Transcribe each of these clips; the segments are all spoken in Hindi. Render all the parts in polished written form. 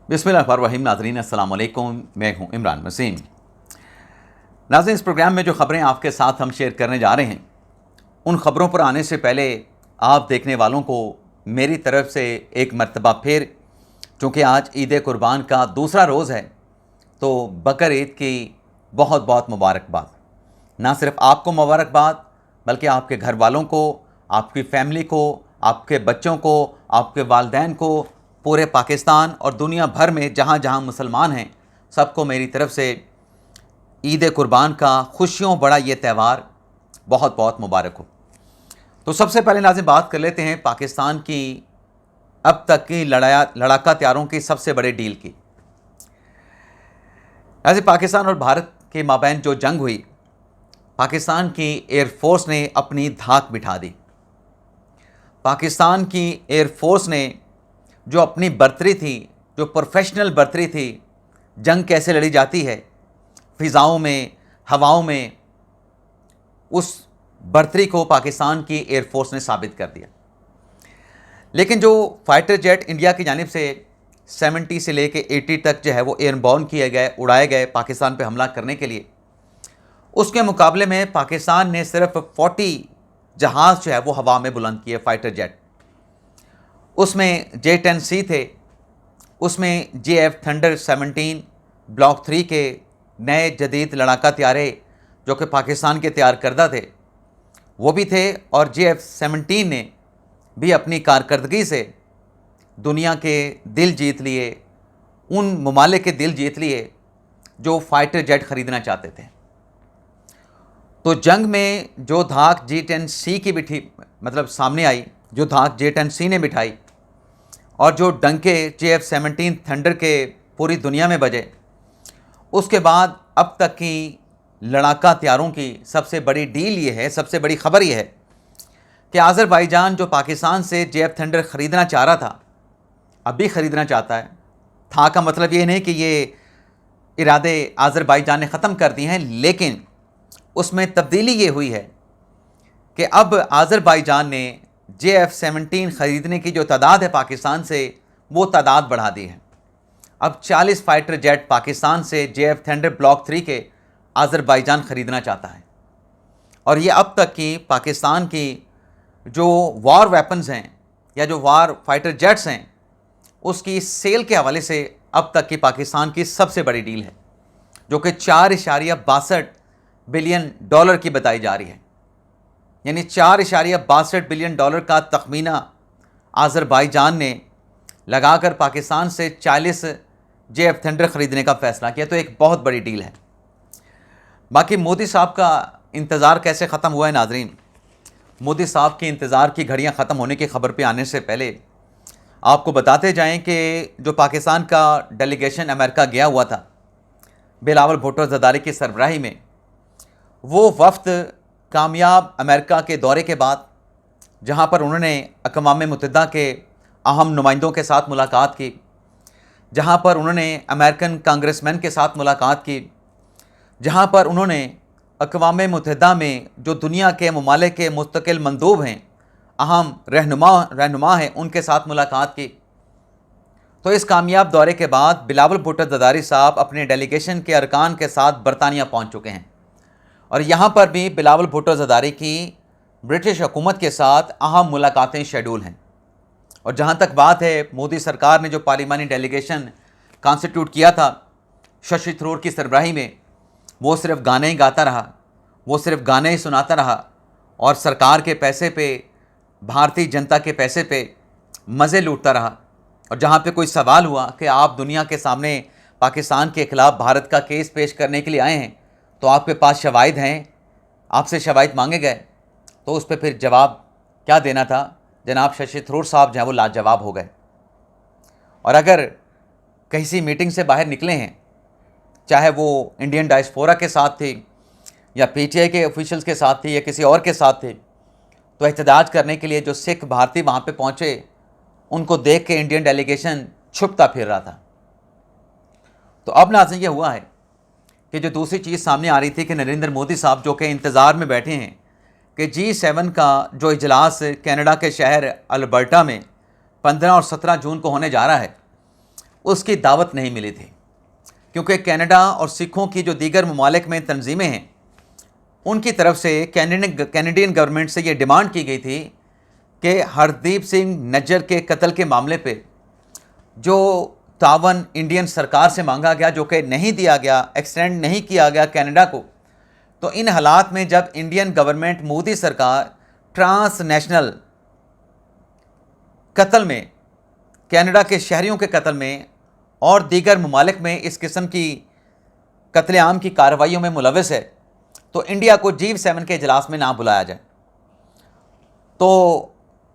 बिस्मिल्लाहिर्रहमानिर्रहीम। नाज़रीन अस्सलाम वालेकुम, मैं हूं इमरान वसीम। नाज़रीन, इस प्रोग्राम में जो ख़बरें आपके साथ हम शेयर करने जा रहे हैं, उन ख़बरों पर आने से पहले आप देखने वालों को मेरी तरफ़ से एक मरतबा फिर, चूँकि आज ईद कुर्बान का दूसरा रोज़ है, तो बकर ईद की बहुत बहुत मुबारकबाद। ना सिर्फ आपको मुबारकबाद, बल्कि आपके घर वालों को, आपकी फ़ैमिली को, आपके बच्चों को, आपके वालिदैन को, पूरे पाकिस्तान और दुनिया भर में जहाँ जहाँ मुसलमान हैं, सबको मेरी तरफ़ से ईद कुर्बान का खुशियों बड़ा ये त्यौहार बहुत बहुत मुबारक हो। तो सबसे पहले नाज़रीन बात कर लेते हैं पाकिस्तान की अब तक की लड़ाका तैयारों की सबसे बड़े डील की। ऐसे पाकिस्तान और भारत के माबैन जो जंग हुई, पाकिस्तान की एयरफोर्स ने अपनी धाक बिठा दी। पाकिस्तान की एयरफोर्स ने जो अपनी बर्तरी थी, जो प्रोफेशनल बर्तरी थी, जंग कैसे लड़ी जाती है फ़िज़ाओं में, हवाओं में, उस बर्तरी को पाकिस्तान की एयरफोर्स ने साबित कर दिया। लेकिन जो फाइटर जेट इंडिया की जानिब से 70 से लेके 80 तक जो है वो एयरबॉर्न किए गए, उड़ाए गए पाकिस्तान पे हमला करने के लिए, उसके मुकाबले में पाकिस्तान ने सिर्फ 40 जहाज़ जो है वो हवा में बुलंद किए, फाइटर जेट। उसमें J-10C थे, उसमें JF थंडर 17 ब्लॉक 3 के नए जदीद लड़ाका त्यारे जो कि पाकिस्तान के तैयार करदा थे, वो भी थे। और JF-17 ने भी अपनी कारकर्दगी से दुनिया के दिल जीत लिए, उन ममालिक के दिल जीत लिए जो फाइटर जेट ख़रीदना चाहते थे। तो जंग में जो धाक J-10C की बिठी मतलब सामने आई, जो धाक J-10C ने बिठाई और जो डंके JF-17 थंडर के पूरी दुनिया में बजे, उसके बाद अब तक की लड़ाका तैयारों की सबसे बड़ी डील ये है, सबसे बड़ी ख़बर ये है कि आज़रबाईजान जो पाकिस्तान से JF थंडर ख़रीदना चाह रहा था, अब भी ख़रीदना चाहता है। था का मतलब ये नहीं कि ये इरादे आज़रबाईजान ने ख़त्म कर दिए हैं, लेकिन उसमें तब्दीली ये हुई है कि अब आज़रबाईजान ने JF-17 ख़रीदने की जो तादाद है पाकिस्तान से, वो तादाद बढ़ा दी है। अब 40 फाइटर जेट पाकिस्तान से JF थंडर ब्लॉक 3 के आज़रबाईजान ख़रीदना चाहता है। और ये अब तक की पाकिस्तान की जो वार वेपन्स हैं या जो वार फाइटर जेट्स हैं, उसकी सेल के हवाले से अब तक की पाकिस्तान की सबसे बड़ी डील है, जो कि $4.62 बिलियन की बताई जा रही है। यानी $4.62 बिलियन का तखमीना आज़रबाईजान ने लगाकर पाकिस्तान से 40 JF थंडर ख़रीदने का फ़ैसला किया। तो एक बहुत बड़ी डील है। बाकी मोदी साहब का इंतज़ार कैसे ख़त्म हुआ है नाज़रीन, मोदी साहब के इंतज़ार की घड़ियां ख़त्म होने की ख़बर पे आने से पहले आपको बताते जाएं कि जो पाकिस्तान का डेलीगेशन अमेरिका गया हुआ था बिलावल भुट्टो ज़रदारी की सरबराही में, वो वफ़द कामयाब अमेरिका के दौरे के बाद, जहाँ पर उन्होंने अक़वाम मुत्तहिदा के अहम नुमाइंदों के साथ मुलाकात की, जहाँ पर उन्होंने अमेरिकन कांग्रेसमैन के साथ मुलाकात की, जहाँ पर उन्होंने अक़वाम मुत्तहिदा में जो दुनिया के ममालिक के मुस्तकिल मंदूब हैं, अहम रहनुमा हैं, उनके साथ मुलाकात की। तो इस कामयाब दौरे के बाद बिलावल भुट्टो ज़रदारी साहब अपने डेलीगेशन के अरकान के साथ बरतानिया पहुँच चुके हैं। और यहाँ पर भी बिलावल भुट्टो ज़रदारी की ब्रिटिश हुकूमत के साथ अहम मुलाकातें शेड्यूल हैं। और जहाँ तक बात है, मोदी सरकार ने जो पार्लिमानी डेलीगेशन कॉन्स्टिट्यूट किया था शशि थरूर की सरबराही में, वो सिर्फ गाने ही गाता रहा, वो सिर्फ गाने ही सुनाता रहा और सरकार के पैसे पे, भारतीय जनता के पैसे पे मज़े लूटता रहा। और जहाँ पे कोई सवाल हुआ कि आप दुनिया के सामने पाकिस्तान के ख़िलाफ़ भारत का केस पेश करने के लिए आए हैं, तो आपके पास शवाहिद हैं, आपसे शवाहिद मांगे गए, तो उस पर फिर जवाब क्या देना था, जनाब शशि थरूर साहब जो हैं वो लाजवाब हो गए। और अगर किसी मीटिंग से बाहर निकले हैं, चाहे वो इंडियन डायस्पोरा के साथ थी या PTI के ऑफिशियल्स के साथ थी या किसी और के साथ थे, तो एहतजाज करने के लिए जो सिख भारतीय वहाँ पे पहुँचे, उनको देख के इंडियन डेलीगेशन छुपता फिर रहा था। तो अब नाज़रीन ये हुआ है कि जो दूसरी चीज़ सामने आ रही थी कि नरेंद्र मोदी साहब जो कि इंतज़ार में बैठे हैं कि G7 का जो इजलास कनाडा के शहर अल्बर्टा में 15 और 17 जून को होने जा रहा है, उसकी दावत नहीं मिली थी, क्योंकि कनाडा और सिखों की जो दीगर ममालिक में तंजीमें हैं उनकी तरफ से कैनेडियन गवर्नमेंट से ये डिमांड की गई थी कि हरदीप सिंह नज्जर के कत्ल के मामले पे जो तावन इंडियन सरकार से मांगा गया, जो कि नहीं दिया गया, एक्सटेंड नहीं किया गया कनाडा को, तो इन हालात में जब इंडियन गवर्नमेंट, मोदी सरकार ट्रांसनेशनल कत्ल में, कनाडा के शहरियों के कत्ल में और दीगर ममालिक में इस किस्म की कत्लेआम की कार्रवाइयों में मुलविस है, तो इंडिया को G7 के इजलास में ना बुलाया जाए। तो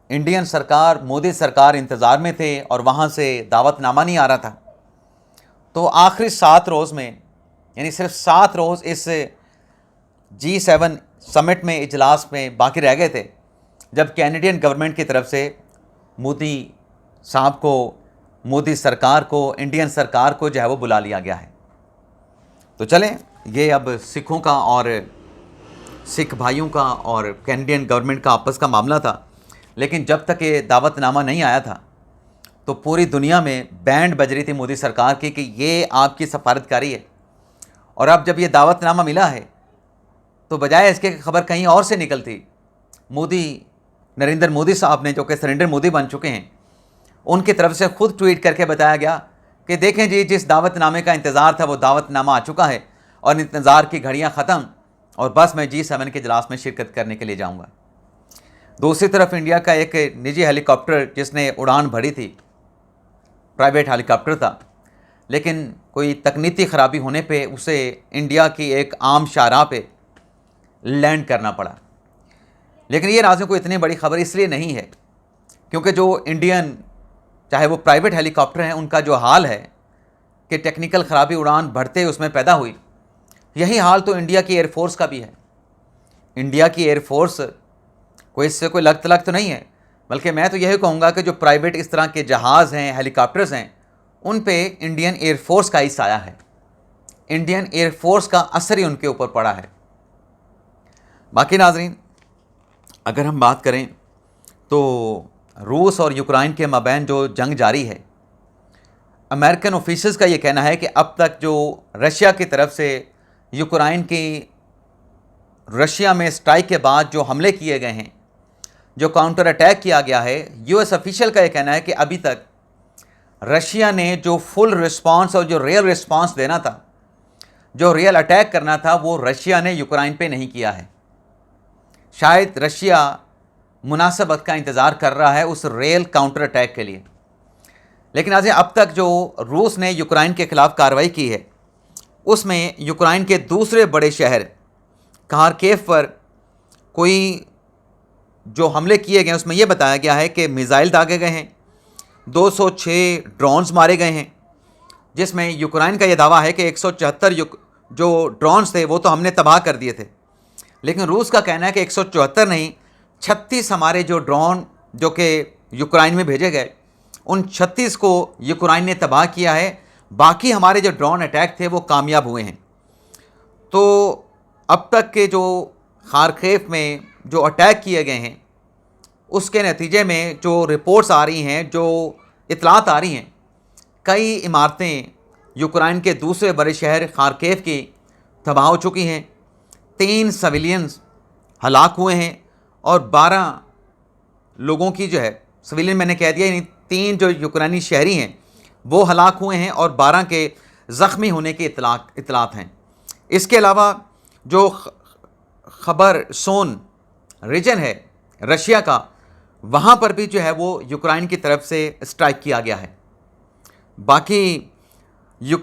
इंडियन सरकार, मोदी सरकार इंतज़ार में थे और वहाँ से दावतनामा नहीं आ रहा था। तो आखिरी 7 रोज़ में, यानी सिर्फ 7 रोज़ इस G7 समिट में, इजलास में बाकी रह गए थे, जब कैनेडियन गवर्नमेंट की तरफ से मोदी साहब को, मोदी सरकार को, इंडियन सरकार को जो है वो बुला लिया गया है। तो चलें, ये अब सिखों का और सिख भाइयों का और कैनेडियन गवर्नमेंट का आपस का मामला था, लेकिन जब तक ये दावतनामा नहीं आया था तो पूरी दुनिया में बैंड बज रही थी मोदी सरकार की कि ये आपकी सफारतकारी है। और अब जब ये दावतनामा मिला है तो बजाय इसके खबर कहीं और से निकलती, नरेंद्र मोदी साहब ने, जो कि सरेंडर मोदी बन चुके हैं, उनकी तरफ से खुद ट्वीट करके बताया गया कि देखें जी, जिस दावतनामे का इंतज़ार था वो दावतनामा आ चुका है और इंतज़ार की घड़ियां ख़त्म, और बस मैं G7 के इजलास में शिरकत करने के लिए जाऊंगा। दूसरी तरफ इंडिया का एक निजी हेलीकॉप्टर जिसने उड़ान भरी थी, प्राइवेट हेलीकॉप्टर था, लेकिन कोई तकनीकी ख़राबी होने पे उसे इंडिया की एक आम शाहराह पे लैंड करना पड़ा। लेकिन ये नाज़रीन कोई इतनी बड़ी खबर इसलिए नहीं है क्योंकि जो इंडियन, चाहे वो प्राइवेट हेलीकॉप्टर हैं, उनका जो हाल है कि टेक्निकल ख़राबी उड़ान भरते उसमें पैदा हुई, यही हाल तो इंडिया की एयरफोर्स का भी है। इंडिया की एयरफोर्स कोई इससे कोई लग तलग तो नहीं है, बल्कि मैं तो यही कहूँगा कि जो प्राइवेट इस तरह के जहाज़ हैं, हेलीकॉप्टर्स हैं, उन पे इंडियन एयरफोर्स का ही साया है, इंडियन एयरफोर्स का असर ही उनके ऊपर पड़ा है। बाकी नाजरीन, अगर हम बात करें तो रूस और यूक्रेन के मबैन जो जंग जारी है, अमेरिकन ऑफिसर्स का ये कहना है कि अब तक जो रशिया की तरफ से यूक्रेन की, रशिया में स्ट्राइक के बाद जो हमले किए गए हैं, जो काउंटर अटैक किया गया है, यूएस ऑफिशियल का ये कहना है कि अभी तक रशिया ने जो फुल रिस्पांस और जो रियल रिस्पांस देना था, जो रियल अटैक करना था, वो रशिया ने यूक्रेन पे नहीं किया है। शायद रशिया मुनासिब वक्त का इंतज़ार कर रहा है उस रियल काउंटर अटैक के लिए। लेकिन आज अब तक जो रूस ने यूक्रेन के ख़िलाफ़ कार्रवाई की है, उसमें यूक्रेन के दूसरे बड़े शहर खार्किव पर कोई जो हमले किए गए, उसमें यह बताया गया है कि मिसाइल दागे गए हैं, 206 ड्रोन्स मारे गए हैं, जिसमें यूक्रेन का यह दावा है कि 174 जो ड्रोन्स थे वो तो हमने तबाह कर दिए थे, लेकिन रूस का कहना है कि 174 नहीं, 36 हमारे जो ड्रोन जो कि यूक्रेन में भेजे गए, उन 36 को यूक्रेन ने तबाह किया है, बाकी हमारे जो ड्रोन अटैक थे वो कामयाब हुए हैं। तो अब तक के जो खार्किव में जो अटैक किए गए हैं, उसके नतीजे में जो रिपोर्ट्स आ रही हैं, जो इतलात आ रही हैं, कई इमारतें यूक्रेन के दूसरे बड़े शहर खार्किव की तबाह हो चुकी हैं, 3 सिविलियंस हलाक हुए हैं और 12 लोगों की जो है, सिविलियन मैंने कह दिया, यानी 3 जो यूक्रेनी शहरी हैं वो हलाक हुए हैं और 12 के ज़ख्मी होने के इतलात हैं। इसके अलावा जो खबर सोन रीजन है रशिया का, वहाँ पर भी जो है वो यूक्रेन की तरफ से स्ट्राइक किया गया है। बाकी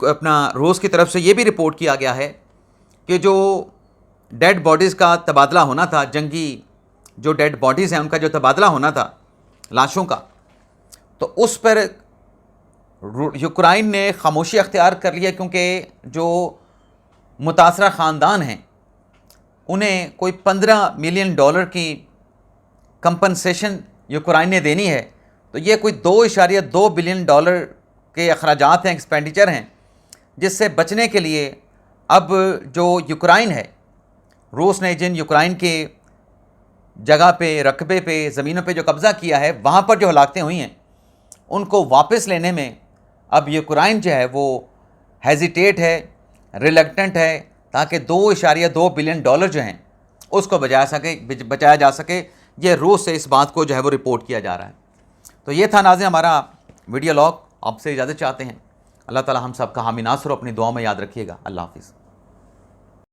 अपना रूस की तरफ से ये भी रिपोर्ट किया गया है कि जो डेड बॉडीज़ का तबादला होना था, जंगी जो डेड बॉडीज़ हैं उनका जो तबादला होना था, लाशों का, तो उस पर यूक्रेन ने खामोशी अख्तियार कर लिया, क्योंकि जो मुतासरा ख़ानदान हैं उन्हें कोई $15 मिलियन की कंपनसेशन यूक्रेन ने देनी है। तो ये कोई $2.2 बिलियन के अखराजात हैं, एक्सपेंडिचर हैं, जिससे बचने के लिए अब जो यूक्रेन है, रूस ने जिन यूक्रेन के जगह पे, रकबे पे, ज़मीनों पे जो कब्ज़ा किया है, वहाँ पर जो हलाकतें हुई हैं उनको वापस लेने में अब यूक्रेन जो है वो हेजिटेट है, रिलक्टेंट है, ताकि $2.2 बिलियन जो हैं उसको बचाया जा सके। ये रूस से इस बात को जो है वो रिपोर्ट किया जा रहा है। तो ये था नाज़रीन हमारा वीडियो लॉग। आपसे इजाज़त चाहते हैं। अल्लाह ताला हम सब का हामी नासर अपनी दुआ में याद रखिएगा। अल्लाह हाफिज़।